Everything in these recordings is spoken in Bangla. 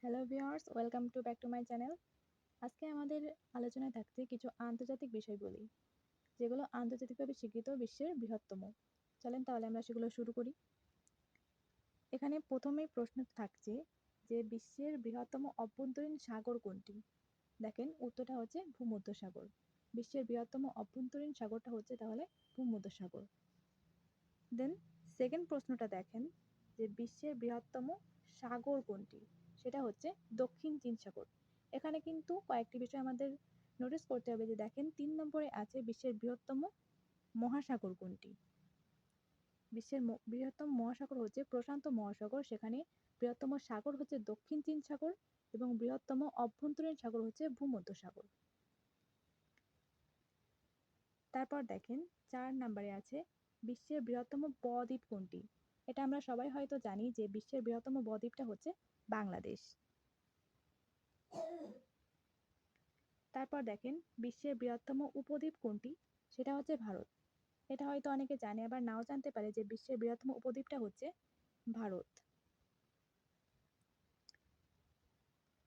Hello viewers, welcome back to my channel. আজকে আমাদের আলোচনায় থাকছে কিছু আন্তর্জাতিক বিষয়গুলি, যেগুলো আন্তর্জাতিকভাবে স্বীকৃত বিশ্বের বৃহত্তম। চলেন তাহলে আমরা সেগুলো শুরু করি। এখানে প্রথমেই প্রশ্ন থাকছে যে বিশ্বের বৃহত্তম অভ্যন্তরীণ সাগর কোনটি? দেখেন উত্তরটা হচ্ছে ভূমধ্যসাগর। বিশ্বের বৃহত্তম অভ্যন্তরীণ সাগরটা হচ্ছে তাহলে ভূমধ্যসাগর। দেন সেকেন্ড প্রশ্নটা দেখেন যে বিশ্বের বৃহত্তম সাগর কোনটি? সেটা হচ্ছে দক্ষিণ চীন সাগর। এখানে কিন্তু কয়েকটি বিষয় আমাদের নোটিস করতে হবে যে দেখেন 3 নম্বরে আছে বিশ্বের বৃহত্তম মহাসাগর কোনটি? বিশ্বের বৃহত্তম মহাসাগর হচ্ছে প্রশান্ত মহাসাগর, সেখানে বৃহত্তম সাগর হচ্ছে দক্ষিণ চীন সাগর এবং বৃহত্তম অভ্যন্তরীণ সাগর হচ্ছে ভূমধ্যসাগর। তারপর দেখেন 4 নম্বরে আছে বিশ্বের বৃহত্তম বদ্বীপ কোনটি? এটা আমরা সবাই হয়তো জানি যে বিশ্বের বৃহত্তম বদ্বীপটা হচ্ছে বাংলাদেশ। তারপর দেখেন বিশ্বের বৃহত্তম উপদ্বীপ কোনটি? সেটা হচ্ছে ভারত। এটা হয়তো অনেকে জানে আবার নাও জানতে পারে যে বিশ্বের বৃহত্তম উপদ্বীপটা হচ্ছে ভারত।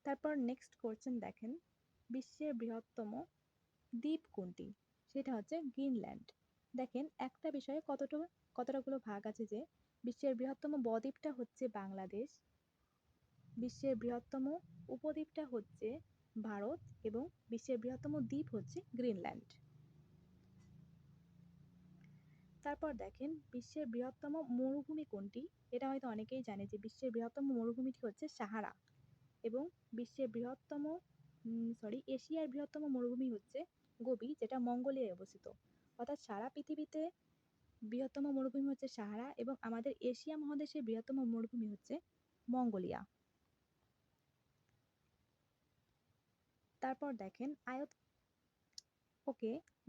তারপর নেক্সট কোশ্চেন দেখেন বিশ্বের বৃহত্তম দ্বীপ কোনটি? সেটা হচ্ছে গ্রিনল্যান্ড। দেখেন একটা বিষয়ে কতটাগুলো ভাগ আছে যে বিশ্বের বৃহত্তম বদ্বীপটা হচ্ছে বাংলাদেশ, বিশ্বের বৃহত্তম উপদ্বীপটা হচ্ছে ভারত এবং বিশ্বের বৃহত্তম দ্বীপ হচ্ছে গ্রিনল্যান্ড। তারপর দেখেন বিশ্বের বৃহত্তম মরুভূমি কোনটি? এটা হয়তো অনেকেই জানে যে বিশ্বের বৃহত্তম মরুভূমিটি হচ্ছে সাহারা এবং বিশ্বের বৃহত্তম এশিয়ার বৃহত্তম মরুভূমি হচ্ছে গোবি, যেটা মঙ্গোলিয়ায় অবস্থিত। অর্থাৎ সারা পৃথিবীতে বৃহত্তম মরুভূমি হচ্ছে সাহারা এবং আমাদের এশিয়া মহাদেশের বৃহত্তম মরুভূমি হচ্ছে মঙ্গোলিয়া। তারপর দেখেন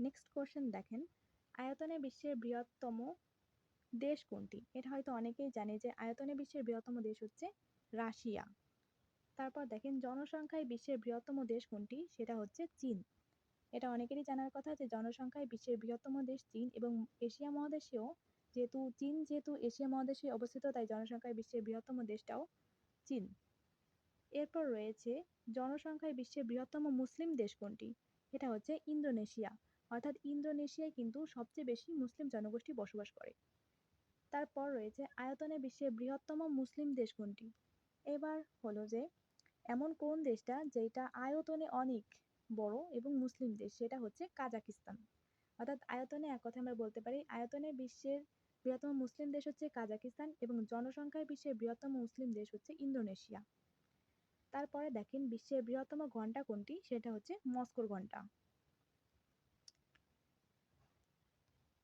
নেক্সট কোশ্চেন দেখেন আয়তনে বিশ্বের বৃহত্তম দেশ কোনটি? এটা হয়তো অনেকেই জানে যে আয়তনে বিশ্বের বৃহত্তম দেশ হচ্ছে রাশিয়া। তারপর দেখেন জনসংখ্যায় বিশ্বের বৃহত্তম দেশ কোনটি? সেটা হচ্ছে চীন। এটা অনেকেরই জানার কথা যে জনসংখ্যায় বিশ্বের বৃহত্তম দেশ চীন এবং এশিয়া মহাদেশেও যেহেতু এশিয়া মহাদেশে অবস্থিত, তাই জনসংখ্যায় বিশ্বের বৃহত্তম দেশটাও চীন। এরপর রয়েছে জনসংখ্যায় বিশ্বের বৃহত্তম মুসলিম দেশ কোনটি? এটা হচ্ছে ইন্দোনেশিয়া। অর্থাৎ ইন্দোনেশিয়ায় কিন্তু সবচেয়ে বেশি মুসলিম জনগোষ্ঠী বসবাস করে। তারপর রয়েছে আয়তনে বিশ্বের বৃহত্তম মুসলিম দেশ কোনটি? এবার হলো যে এমন কোন দেশটা যেটা আয়তনে অনেক বড় এবং মুসলিম দেশ? সেটা হচ্ছে কাজাকিস্তান। অর্থাৎ আয়তনে এক কথা আমরা বলতে পারি আয়তনে বিশ্বের বৃহত্তম মুসলিম দেশ হচ্ছে কাজাকিস্তান এবং জনসংখ্যায় বিশ্বের বৃহত্তম মুসলিম দেশ হচ্ছে ইন্দোনেশিয়া। তারপরে দেখেন বিশ্বের বৃহত্তম ঘন্টা কোনটি? সেটা হচ্ছে মস্কোর ঘন্টা।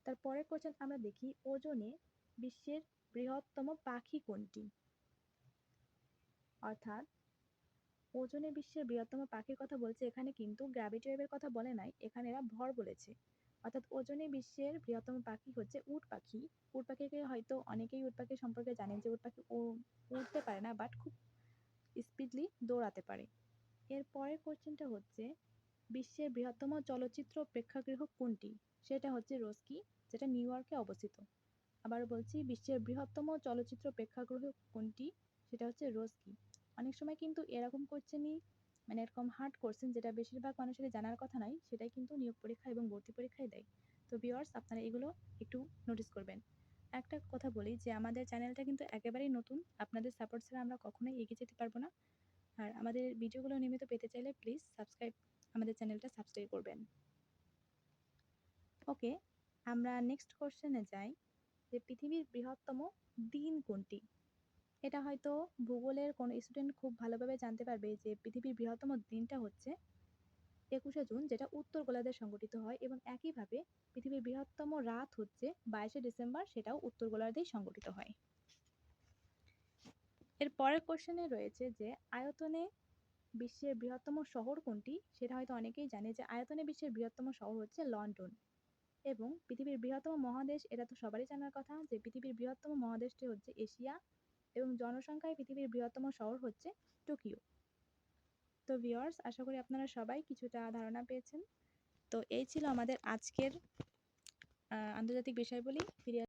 তারপরের কোশ্চেন আমরা দেখি ওজনে বিশ্বের বৃহত্তম পাখি কোনটি? অর্থাৎ ওজনে বিশ্বের বৃহত্তম পাখির কথা বলছে, এখানে কিন্তু গ্র্যাভিটি ওয়েভের কথা বলে নাই, এখানে এরা ভর বলেছে। অর্থাৎ ওজনে বিশ্বের বৃহত্তম পাখি হচ্ছে উট পাখি। উট পাখিকে হয়তো অনেকেই উট পাখি সম্পর্কে জানেন যে উট পাখি উড়তে পারে না, বাট খুব স্পিডলি দৌড়াতে পারে। এর পরের কোশ্চেনটা হচ্ছে বিশ্বের বৃহত্তম চলচ্চিত্র প্রেক্ষাগৃহ কোনটি? সেটা হচ্ছে রোস্কি, যেটা নিউ ইয়র্কে অবস্থিত। আবার বলছি বিশ্বের বৃহত্তম চলচ্চিত্র প্রেক্ষাগৃহ কোনটি? সেটা হচ্ছে রোস্কি। অনেক সময় কিন্তু এরকম কোশ্চেনই এরকম হার্ড কোশ্চেন যেটা বেশিরভাগ মানুষের জানার কথা নয়, সেটাই কিন্তু নিয়োগ পরীক্ষা এবং ভর্তি পরীক্ষায় দেয়। তো ভিউয়ার্স, আপনারা এগুলো একটু নোটিস করবেন। একটা কথা বলি যে আমাদের চ্যানেলটা কিন্তু একেবারেই নতুন, আপনাদের সাপোর্ট ছাড়া আমরা কখনোই এগিয়ে যেতে পারবো না। আর আমাদের ভিডিওগুলো নিয়মিত পেতে চাইলে প্লিজ আমাদের চ্যানেলটা সাবস্ক্রাইব করবেন। ওকে, আমরা নেক্সট কোশ্চেনে যাই যে পৃথিবীর বৃহত্তম দিন কোনটি? এটা হয়তো ভূগোলের কোনো স্টুডেন্ট খুব ভালোভাবে জানতে পারবে যে পৃথিবীর বৃহত্তম দিনটা হচ্ছে 21শে জুন, যেটা উত্তর গোলার্ধে সংঘটিত হয় এবং একইভাবে পৃথিবীর বৃহত্তম রাত হচ্ছে 22শে ডিসেম্বর, সেটাও উত্তর গোলার্ধেই সংঘটিত হয়। এর পরের কোশ্চেনে রয়েছে যে আয়তনে বিশ্বের বৃহত্তম শহর কোনটি? সেটা হয়তো অনেকেই জানে যে আয়তনে বিশ্বের বৃহত্তম শহর হচ্ছে লন্ডন। এবং পৃথিবীর বৃহত্তম মহাদেশ, এটা তো সবারই জানার কথা যে পৃথিবীর বৃহত্তম মহাদেশটি হচ্ছে এশিয়া এবং জনসংখ্যায় পৃথিবীর বৃহত্তম শহর হচ্ছে টোকিও। তো ভিউয়ার্স, আশা করি আপনারা সবাই কিছুটা ধারণা পেয়েছেন। তো এই ছিল আমাদের আজকের আন্তর্জাতিক বিষয়বলি। ফিরে